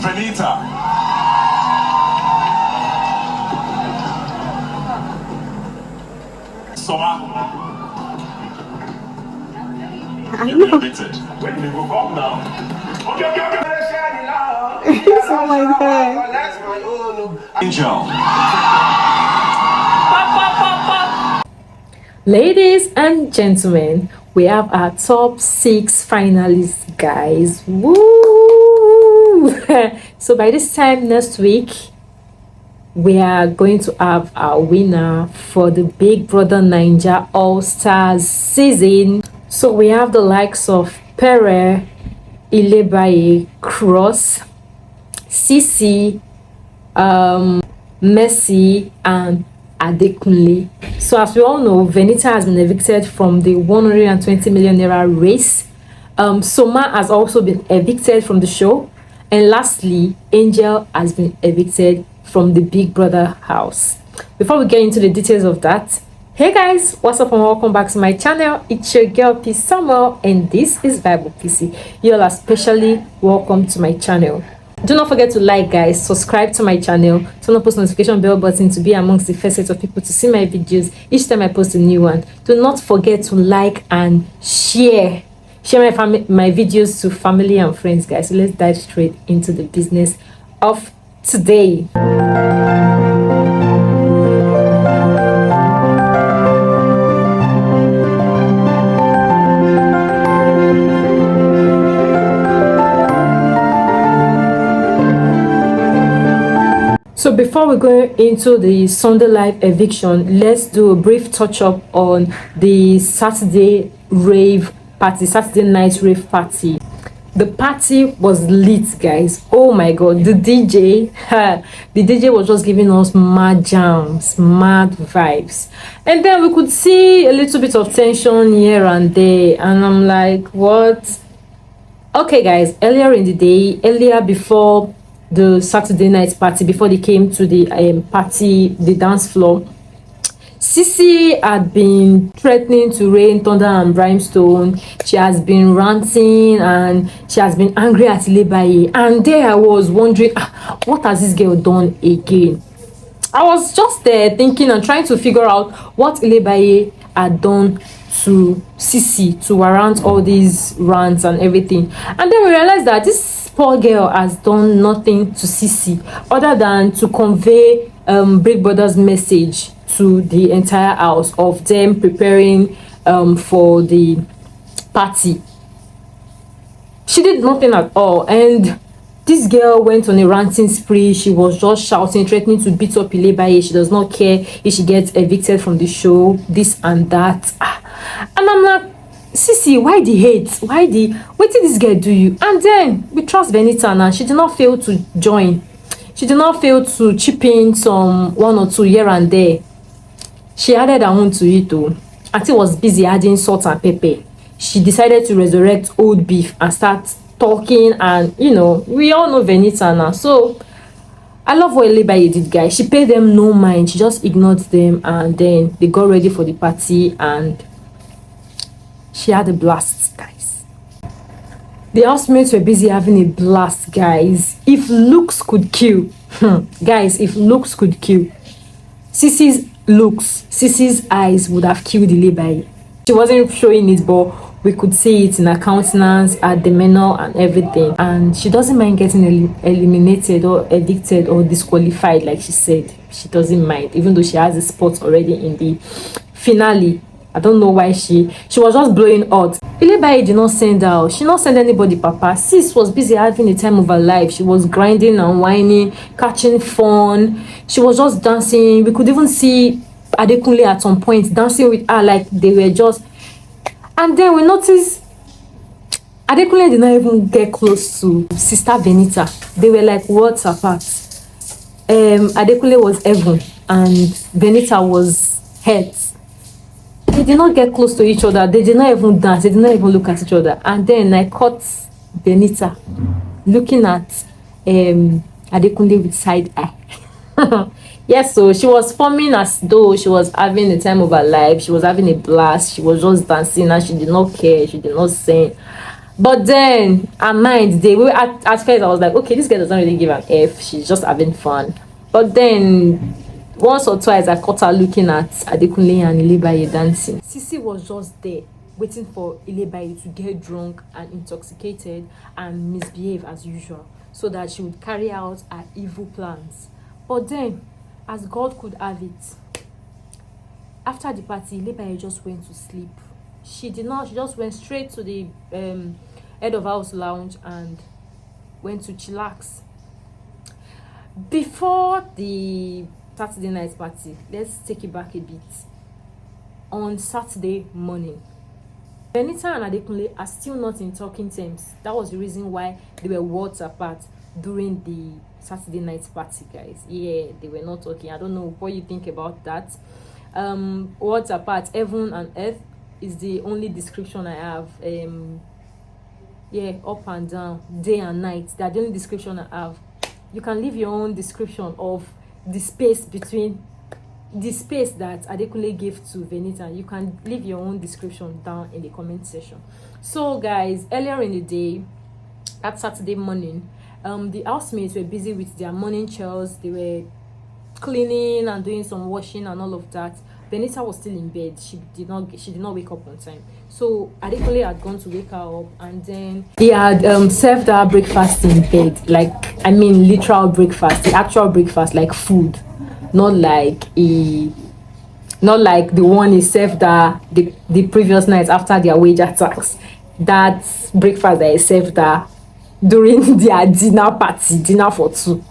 VENITA. You've been evicted. When we move on now. Okay. Oh my God. Angel. Ladies and gentlemen, we have our top 6 finalists, guys. Woo! So by this time next week, we are going to have our winner for the Big Brother Naija All Stars season. So we have the likes of PERE, Ilebaye, Cross, CEECEE, Mercy, and ADEKUNLE. So as we all know, VENITA has been evicted from the 120 million naira race. Soma has also been evicted from the show. And lastly, Angel has been evicted from the Big Brother house. Before we get into the details of that, hey guys, what's up and welcome back to my channel. It's your girl P Samuel and this is Bible PC. You all are especially welcome to my channel. Do not forget to like, guys, subscribe to my channel, turn on post notification bell button to be amongst the first set of people to see my videos each time I post a new one. Do not forget to like and share my videos to family and friends, guys. So let's dive straight into the business of today. So before we go into the Sunday live eviction, let's do a brief touch up on the Saturday night rave party. The party was lit, guys. Oh my god, the DJ was just giving us mad jams, mad vibes, and then we could see a little bit of tension here and there, and I'm like, what? Okay guys, earlier before the Saturday night party, before they came to the the dance floor, CEECEE had been threatening to rain thunder and brimstone. She has been ranting and she has been angry at Ilebaye, and there I was wondering, what has this girl done again? I was just there thinking and trying to figure out what Ilebaye had done to CEECEE to warrant all these rants and everything. And then we realized that this poor girl has done nothing to CEECEE other than to convey Big Brother's message to the entire house of them preparing for the party. She did nothing at all, and this girl went on a ranting spree. She was just shouting, threatening to beat up Ilebaye. She does not care if she gets evicted from the show, this and that. And I'm like, CEECEE, why the hate? What did this girl do you? And then we trust VENITA now. She did not fail to join. She did not fail to chip in some 1 or 2 here and there. She added her own to it too. Auntie was busy adding salt and pepper. She decided to resurrect old beef and start talking, and you know, we all know VENITA now. So I love what Ilebaye did, guys. She paid them no mind. She just ignored them, and then they got ready for the party and she had a blast, guys. The housemates were busy having a blast, guys. If looks could kill, guys, if looks could kill, CEECEE's eyes would have killed Ilebaye. She wasn't showing it, but we could see it in her countenance, her demeanor, and everything. And she doesn't mind getting eliminated or evicted or disqualified, like she said. She doesn't mind, even though she has a spot already in the finale. I don't know why she was just blowing out. Ilebaye did not send her out. She did not send anybody, papa. Sis was busy having the time of her life. She was grinding and whining, catching fun. She was just dancing. We could even see Adekunle at some point dancing with her like they were just. And then we noticed Adekunle did not even get close to Sister VENITA. They were like words apart. Adekunle was heaven and VENITA was hurt. They did not get close to each other. They did not even dance. They did not even look at each other. And then I caught VENITA looking at Adekunle with side eye. Yes, so she was forming as though she was having the time of her life. She was having a blast. She was just dancing and she did not care. She did not sing. But then her mind, at first I was like, okay, this girl doesn't really give an F, she's just having fun. But then once or twice I caught her looking at Adekunle and Ilebaye dancing. CEECEE was just there waiting for Ilebaye to get drunk and intoxicated and misbehave as usual, so that she would carry out her evil plans. But then, as God could have it, after the party, Ilebaye just went to sleep. She just went straight to the head of house lounge and went to chillax. Before the Saturday night party, let's take it back a bit. On Saturday morning, VENITA and Adekunle are still not in talking terms. That was the reason why they were worlds apart during the Saturday night party, guys. Yeah, they were not talking. I don't know what you think about that. Worlds apart, heaven and earth is the only description I have. Yeah, up and down, day and night, that's the only description I have. You can leave your own description of the space between the space that Adekunle gave to VENITA. You can leave your own description down in the comment section. So guys, earlier in the day, that Saturday morning, the housemates were busy with their morning chores. They were cleaning and doing some washing and all of that. VENITA was still in bed. She did not wake up on time. So Adekunle had gone to wake her up, and then he had served her breakfast in bed. Like, I mean, literal breakfast, the actual breakfast, like food, not like the one he served her the previous night after their wage attacks. That breakfast that he served her during their dinner for two.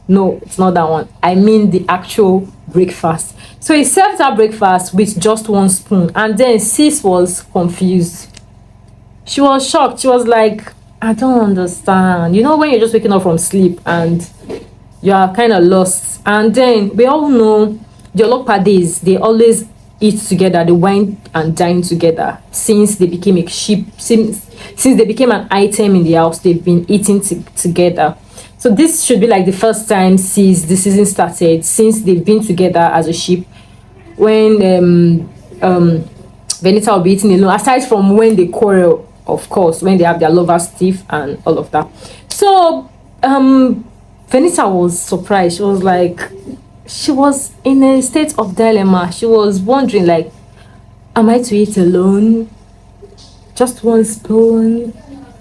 No, it's not that one. I mean the actual breakfast. So he served her breakfast with just one spoon, and then Sis was confused. She was shocked. She was like, I don't understand. You know, when you're just waking up from sleep and you are kind of lost. And then we all know the Olopa days, they always eat together, they wine and dine together. Since they became a sheep, since they became an item in the house, they've been eating together. So this should be like the first time since the season started, since they've been together as a sheep. When VENITA will be eating alone, aside from when they quarrel, of course, when they have their lovers thief and all of that. So VENITA was surprised. She was in a state of dilemma. She was wondering, like, am I to eat alone? Just one spoon?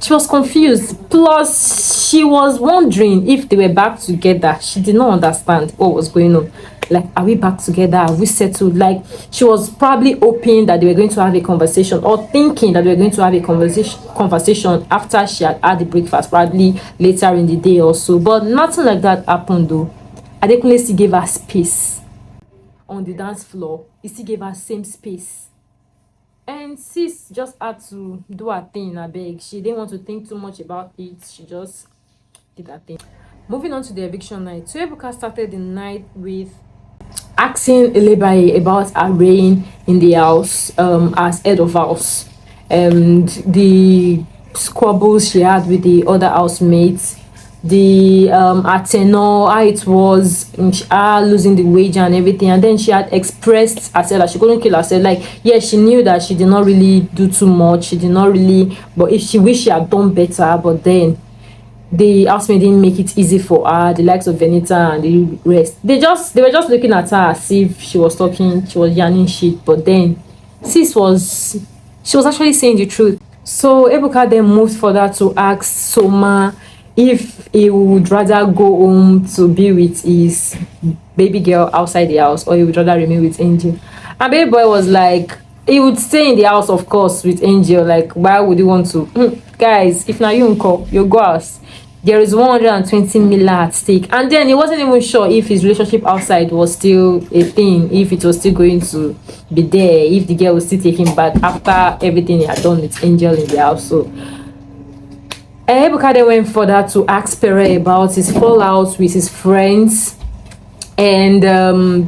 She was confused. Plus, she was wondering if they were back together. She did not understand what was going on. Like, are we back together? Are we settled? Like, she was probably hoping that they were going to have a conversation, or thinking that they were going to have a conversation after she had had the breakfast, probably later in the day or so. But nothing like that happened, though. Adekunle still gave her space on the dance floor. He still gave her same space. And Sis just had to do her thing, I beg. She didn't want to think too much about it. She just did her thing. Moving on to the eviction night. So Ebuka started the night with asking Ilebaye about her reign in the house as head of house, and the squabbles she had with the other housemates, the tenor, how it was, losing the wage and everything. And then she had expressed herself that she couldn't kill herself. Like, yeah, she knew that she did not really do too much. She did not really, but if she wished she had done better. But then the housemaid didn't make it easy for her. The likes of VENITA and the rest, they were just looking at her as if she was talking, she was yarning shit. But then she was actually saying the truth. So Ebuka then moved further to ask Soma if he would rather go home to be with his baby girl outside the house, or he would rather remain with Angel. And baby boy was like, he would stay in the house, of course, with Angel. Like, why would you want to? Guys, if now you go house, there is 120 million at stake. And then he wasn't even sure if his relationship outside was still a thing, if it was still going to be there, if the girl would still take him back after everything he had done with Angel in the house. So Ebuka then went further to ask Pere about his fallout with his friends and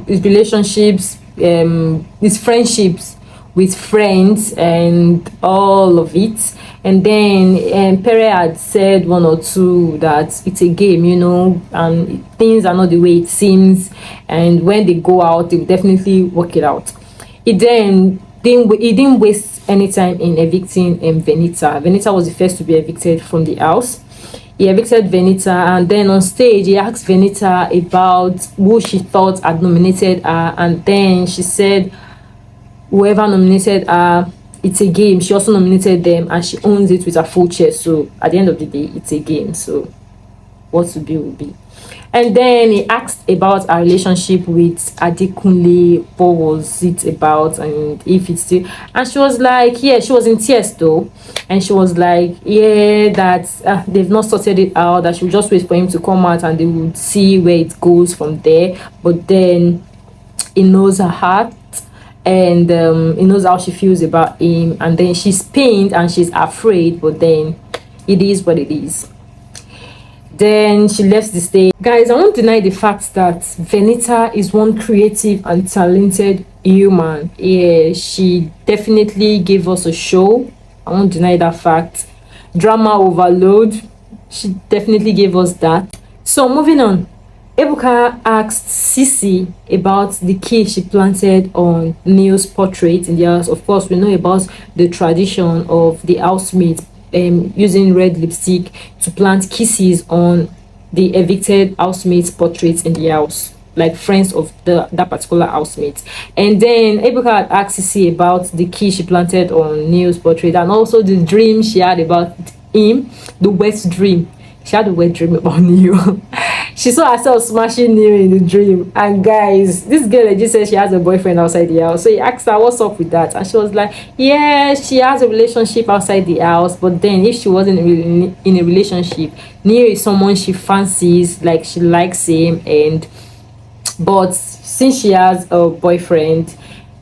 his relationships, his friendships with friends and all of it. And then Pere had said one or two that it's a game, you know, and things are not the way it seems, and when they go out, they will definitely work it out. He then he didn't waste any time in evicting VENITA. VENITA was the first to be evicted from the house. He evicted VENITA, and then on stage he asked VENITA about who she thought had nominated her, and then she said whoever nominated her, it's a game. She also nominated them and she owns it with her full chest. So at the end of the day, it's a game. So what to be will be. And then he asked about our relationship with ADEKUNLE. What was it about, and if it's still, and she was like, yeah, she was in tears though, and she was like, yeah, that they've not sorted it out, that she would just wait for him to come out and they would see where it goes from there. But then he knows her heart, and he knows how she feels about him, and then she's pained and she's afraid, but then it is what it is. Then she left the stage. Guys, I won't deny the fact that VENITA is one creative and talented human. Yeah, she definitely gave us a show. I won't deny that fact. Drama overload, she definitely gave us that. So moving on, Ebuka asked CEECEE about the key she planted on Neil's portrait in the house. Of course, we know about the tradition of the housemates using red lipstick to plant kisses on the evicted housemates' portraits in the house, like friends of that particular housemate. And then Ebuka had asked CEECEE about the key she planted on Neil's portrait, and also the dream she had about him, the wet dream. She had a wet dream about Neil. She saw herself smashing Neil in the dream. And guys, this girl just said she has a boyfriend outside the house. So he asked her what's up with that, and she was like, yeah, she has a relationship outside the house, but then if she wasn't in a relationship, Neil is someone she fancies, like she likes him, and but since she has a boyfriend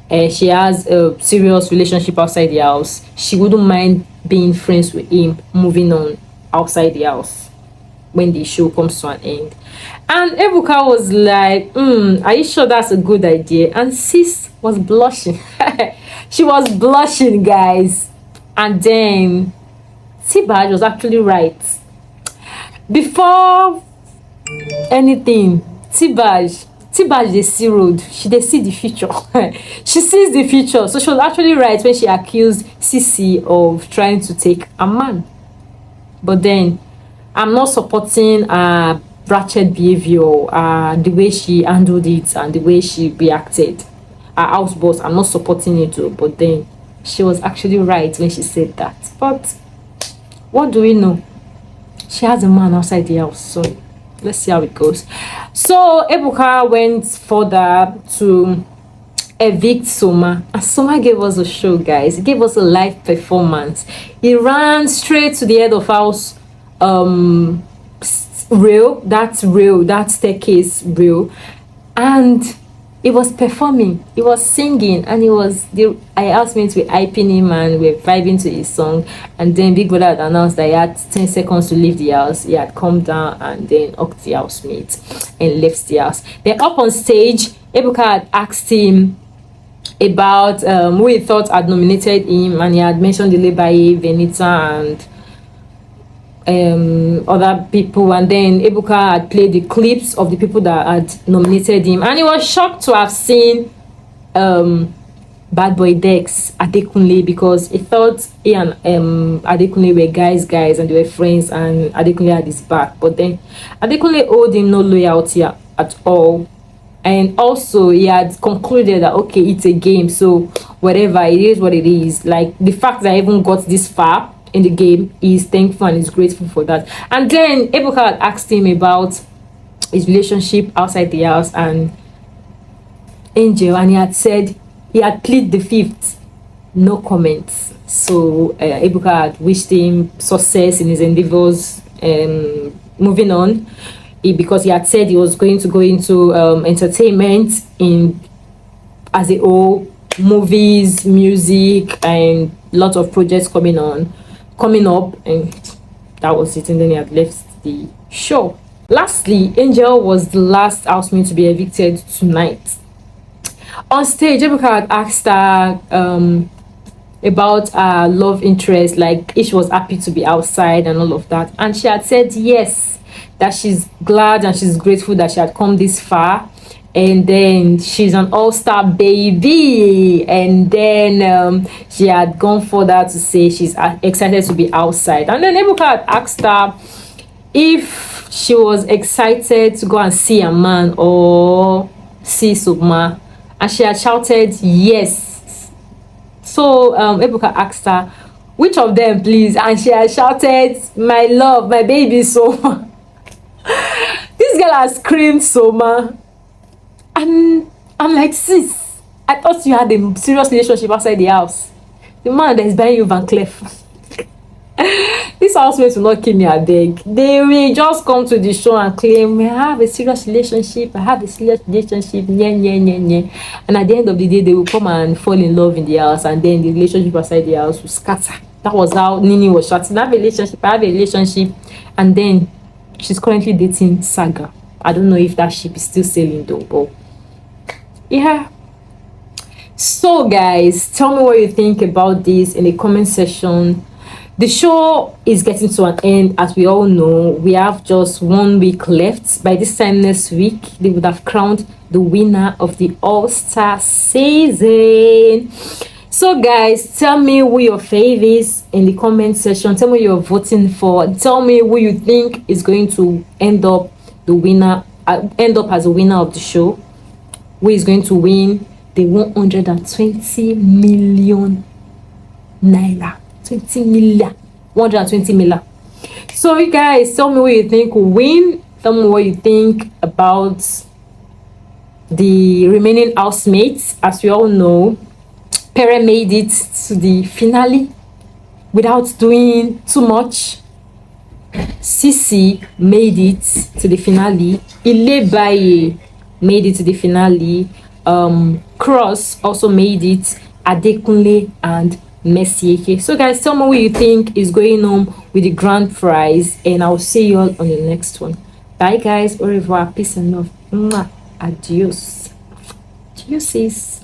and she has a serious relationship outside the house, she wouldn't mind being friends with him, moving on outside the house when the show comes to an end. And Ebuka was like, are you sure that's a good idea? And sis was blushing. She was blushing, guys. And then T-Baj was actually right. Before anything, T-Baj they see road, they see the future. She sees the future. So she was actually right when she accused CEECEE of trying to take a man. But then I'm not supporting ratchet behavior, the way she handled it and the way she reacted. Her house boss, I'm not supporting it too, but then she was actually right when she said that. But what do we know? She has a man outside the house, so let's see how it goes. So Ebuka went further to evict Soma, and Soma gave us a show, guys. He gave us a live performance. He ran straight to the head of house that staircase rail, and he was performing, he was singing, and I asked me to be hyping him and we're vibing to his song. And then Big Brother had announced that he had 10 seconds to leave the house. He had come down and then hugged the housemate and left the house. Then up on stage, Ebuka had asked him about who he thought had nominated him, and he had mentioned the Lebaye, VENITA, and other people. And then Ebuka had played the clips of the people that had nominated him, and he was shocked to have seen Bad Boy Dex, Adekunle, because he thought he and Adekunle were guys and they were friends, and Adekunle had his back. But then Adekunle owed him no loyalty at all, and also he had concluded that okay, it's a game, so whatever, it is what it is. Like the fact that I even got this far in the game, he's thankful and he's grateful for that. And then Ebuka had asked him about his relationship outside the house and Angel, and he had said he had pleaded the fifth, no comments. So Ebuka had wished him success in his endeavors, moving on, because he had said he was going to go into entertainment as a whole, movies, music, and lots of projects coming up, and that was it. And then he had left the show. Lastly, Angel was the last housemate to be evicted tonight. On stage, Ebuka had asked her about her love interest, like if she was happy to be outside and all of that, and she had said yes, that she's glad and she's grateful that she had come this far, and then she's an all-star baby, and then she had gone further to say she's excited to be outside. And then Ebuka had asked her if she was excited to go and see a man or see Sukma, and she had shouted yes. So Ebuka asked her, which of them please? And she had shouted, my love, my baby Soma. This girl has screamed Soma, and I'm like, sis, I thought you had a serious relationship outside the house. The man that is buying you Van Cleef. These housemates will not kill me, I beg. They will just come to the show and claim, I have a serious relationship, I have a serious relationship, and at the end of the day, they will come and fall in love in the house, and then the relationship outside the house will scatter. That was how Nini was shouting, I have a relationship, and then she's currently dating Saga. I don't know if that ship is still sailing though, but yeah. So guys, tell me what you think about this in the comment section. The show is getting to an end, as we all know. We have just 1 week left. By this time next week, they would have crowned the winner of the All-Star season. So guys, tell me who your fave is in the comment section. Tell me who you're voting for. Tell me who you think is going to end up the winner, end up as a winner of the show. Who is going to win the 120 million naira? 20 million, 120 million. So you guys, tell me what you think will win. Tell me what you think about the remaining housemates. As we all know, Pere made it to the finale without doing too much. CEECEE made it to the finale. Ilebaye made it to the finale. Cross also made it. Adekunle and Mercy. So guys, tell me what you think is going on with the grand prize, and I'll see you all on the next one. Bye guys, au revoir, peace and love. Mwah. Adios. Deuces.